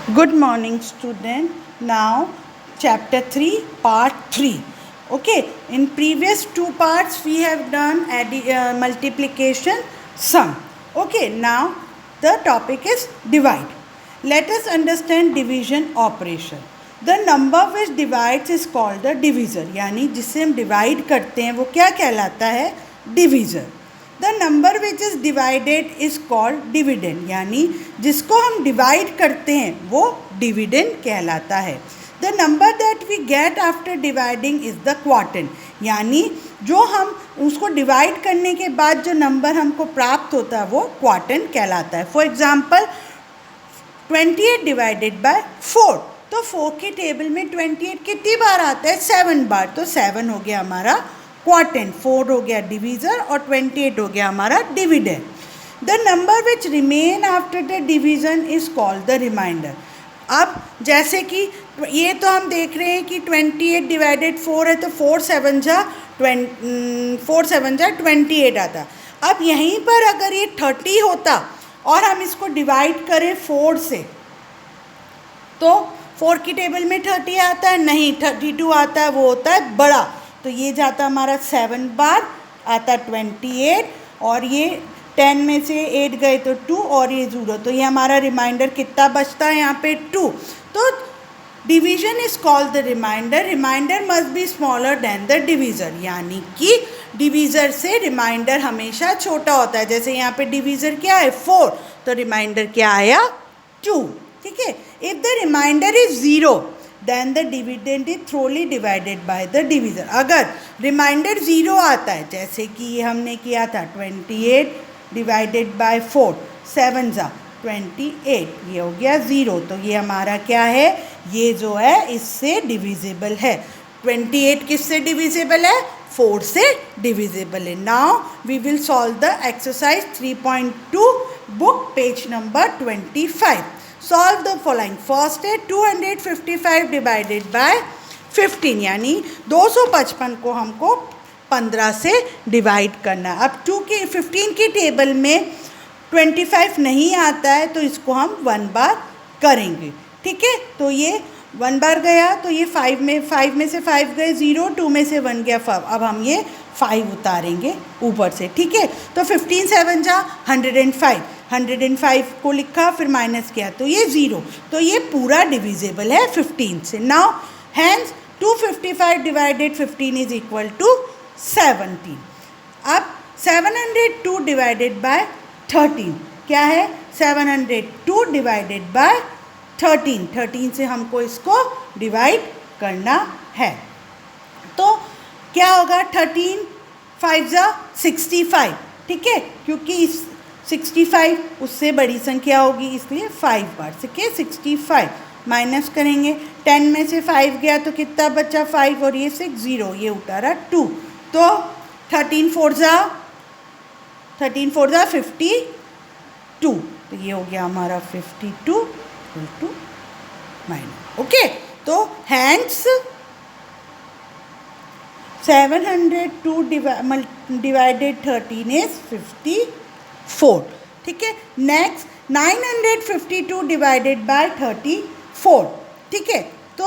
Good morning, student. Now, chapter 3, part 3. Okay, in previous two parts, we have done multiplication sum. Okay, now the topic is divide. Let us understand division operation. The number which divides is called the divisor. यानी जिससे हम divide करते हैं वो क्या कहलाता है? Divisor. The number which is divided is called dividend, यानी जिसको हम डिवाइड करते हैं वो डिविडेंड कहलाता है. The number that we get after dividing is the quotient, यानी जो हम उसको डिवाइड करने के बाद जो नंबर हमको प्राप्त होता है वो क्वार्टेंट कहलाता है. फॉर एग्जाम्पल 28 डिवाइडेड बाय 4, तो 4 के टेबल में 28 कितनी बार आता है? 7 बार. तो 7 हो गया हमारा क्वार्टेंट, 4 हो गया डिवीज़र और 28 हो गया हमारा dividend. The number which remain after the division is called the remainder. अब जैसे कि ये तो हम देख रहे हैं कि 28 डिवाइडेड 4 है, तो 4 7 जा 28 आता. अब यहीं पर अगर ये 30 होता और हम इसको डिवाइड करें 4 से, तो 4 की टेबल में 30 आता है नहीं, 32 आता है, वो होता है बड़ा. तो ये जाता हमारा 7 बार, आता 28, और ये 10 में से 8 गए तो 2 और ये 0, तो ये हमारा रिमाइंडर कितना बचता है यहाँ पे? 2. तो division is called the remainder. Remainder must be smaller than the divisor, यानी कि डिवीज़र से रिमाइंडर हमेशा छोटा होता है. जैसे यहाँ पे डिवीज़र क्या है? 4, तो रिमाइंडर क्या आया? 2. ठीक है. If the remainder is 0 then the dividend is thoroughly divided by the divisor. अगर रिमाइंडर 0 आता है, जैसे कि ये हमने किया था 28 डिवाइडेड बाय 4, 7 जा 28, ये हो गया 0. तो ये हमारा क्या है? ये जो है इससे डिविजिबल है. 28 किससे डिविजिबल है? 4 से डिविजिबल है. Now we will solve the exercise 3.2 book page number 25. Solve the following. First है 255 डिवाइडेड बाय 15, यानी 255 को हमको 15 से डिवाइड करना है. अब 15 की टेबल में 25 नहीं आता है, तो इसको हम 1 बार करेंगे. ठीक है. तो ये 1 बार गया, तो ये 5 में से 5 गए 0, 2 में से 1 गया 5. अब हम ये 5 उतारेंगे ऊपर से. ठीक है. तो 15 7 जा 105, 105 को लिखा, फिर माइनस किया, तो ये 0. तो ये पूरा डिविजिबल है 15 से. Now hence 255 divided 15 is equal to 17. अब 702 डिवाइडेड बाय 13 क्या है? 702 डिवाइडेड बाय 13. 13 से हमको इसको डिवाइड करना है. तो क्या होगा? 13 5 जा 65. ठीक है. क्योंकि इस 65 उससे बड़ी संख्या होगी, इसलिए 5 बार. ठीक है. 65 माइनस करेंगे, 10 में से 5 गया तो कितना बचा? 5 और ये 6 0, ये उतारा 2. तो 13 4 जा 52. तो ये हो गया हमारा 52 इक्वल टू माइनस. ओके. तो हैंस 702 डिवाइडेड 13 इज 54. ठीक है. Next 952 divided by 34. ठीक है. तो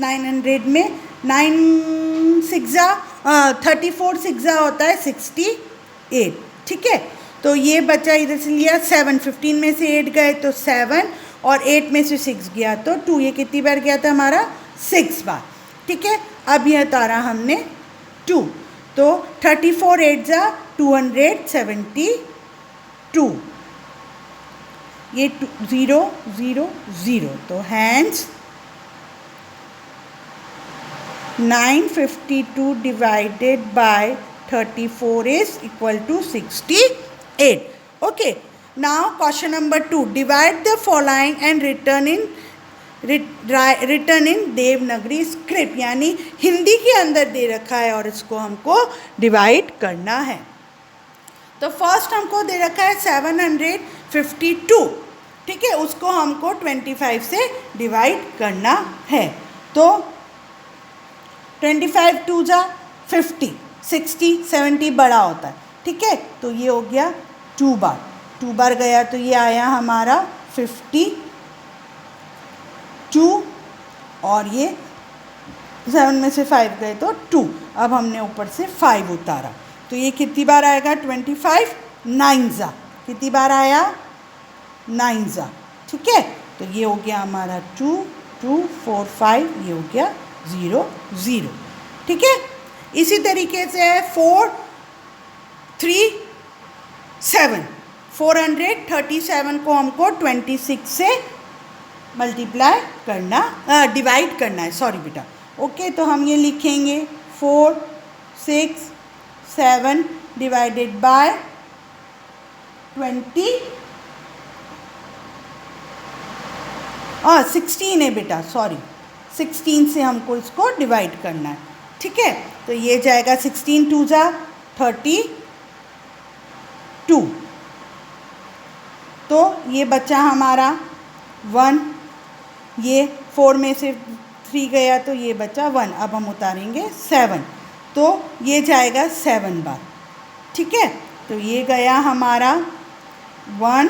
900 में 9 6 जा 34 6 जा होता है 68. ठीक है. तो ये बचा इधर से लिया 7, 15 में से 8 गए तो 7, और 8 में से 6 गया तो 2. ये कितनी बार गया था हमारा? 6 बार. ठीक है. अब यह तारा हमने 2, तो 34 8 जा 272. ये 0 0 0. तो hence 952 divided by 34 is equal to 68. Okay. Now question number 2. Divide the following and return in Devanagari script, यानी हिंदी के अंदर दे रखा है और इसको हमको डिवाइड करना है. तो फर्स्ट हमको दे रखा है 752. ठीक है. उसको हमको 25 से डिवाइड करना है. तो 25 2 जा 50, 60 70 बड़ा होता है. ठीक है. तो ये हो गया 2 बार गया, तो ये आया हमारा 50 2 और ये 7 में से 5 गए तो 2। अब हमने ऊपर से 5 उतारा तो ये कितनी बार आएगा 25 9 जा, कितनी बार आया 9 जा, ठीक है। तो ये हो गया हमारा 2 2 4 5, ये हो गया 0 0, ठीक है। इसी तरीके से 4 3 7, 437 को हमको 26 से मल्टीप्लाई करना, डिवाइड करना है, सॉरी बेटा। ओके, तो हम ये लिखेंगे 4 6 7 डिवाइडेड बाय 16 है बेटा, सॉरी 16 से हमको इसको डिवाइड करना है, ठीक है। तो ये जाएगा 16 2 जा 32, तो ये बचा हमारा 1, ये 4 में से 3 गया तो ये बचा 1। अब हम उतारेंगे 7, तो ये जाएगा 7 बार, ठीक है। तो ये गया हमारा 1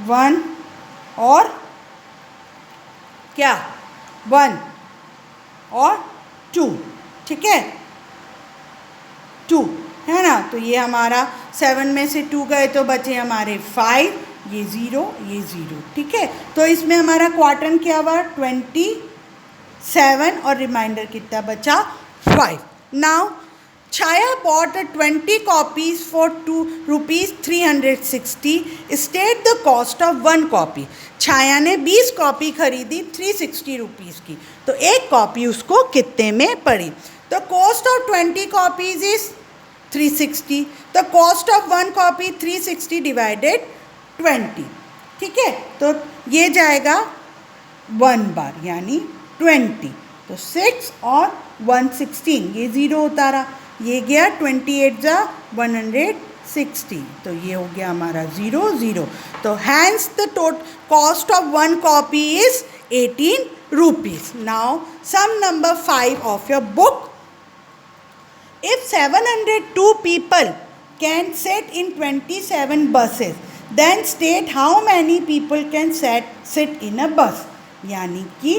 1 और क्या 1 और 2, ठीक है, 2 है ना। तो ये हमारा 7 में से 2 गए तो बचे हमारे 5, ये 0 ये 0, ठीक है। तो इसमें हमारा क्वार्टर क्या हुआ 27 और रिमाइंडर कितना बचा 5। Now Chaya bought 20 copies for ₹360. State the cost of 1 copy. छाया ने 20 कॉपी खरीदी 360 रुपीज़ की, तो एक कॉपी उसको कितने में पड़ी। तो कॉस्ट ऑफ 20 कॉपीज इज 360, तो कॉस्ट ऑफ 1 कॉपी 360 डिवाइडेड 20, ठीक है। तो ये जाएगा 1 बार यानी 20, तो 6 और 1 16, ये 0 उतारा, ये गया 28 जा 160, तो ये हो गया हमारा 0 0। तो hence the cost of 1 copy is 18 rupees. Now sum number 5 of your book. If 702 people can sit in 27 buses, then state how many people can sit in a bus. यानी कि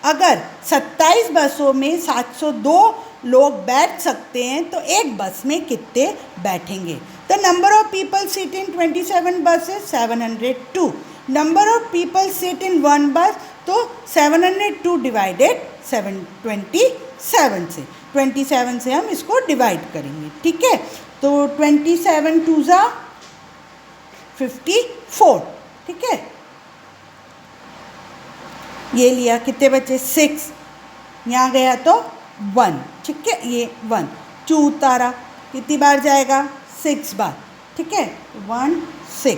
अगर 27 बसों में 702 लोग बैठ सकते हैं तो एक बस में कितने बैठेंगे। The number of people sit in 27 buses 702, number of people sit in 1 बस, तो 702 डिवाइडेड 727 से 27 से हम इसको डिवाइड करेंगे, ठीक है। तो 27 2 जा 54, ठीक है। ये लिया, कितने बचे 6, यहाँ गया तो 1, ठीक है, ये 1 2 उतारा, कितनी बार जाएगा 6 बार, ठीक है। 1 6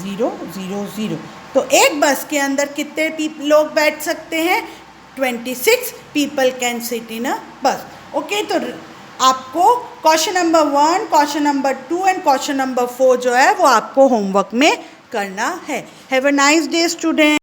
0 0 0, तो एक बस के अंदर कितने लोग बैठ सकते हैं 26 पीपल कैन सिट इन अ बस। ओके, तो आपको question number 1, question number 2 and question number 4 जो है वो आपको होमवर्क में करना है। Have a nice day student.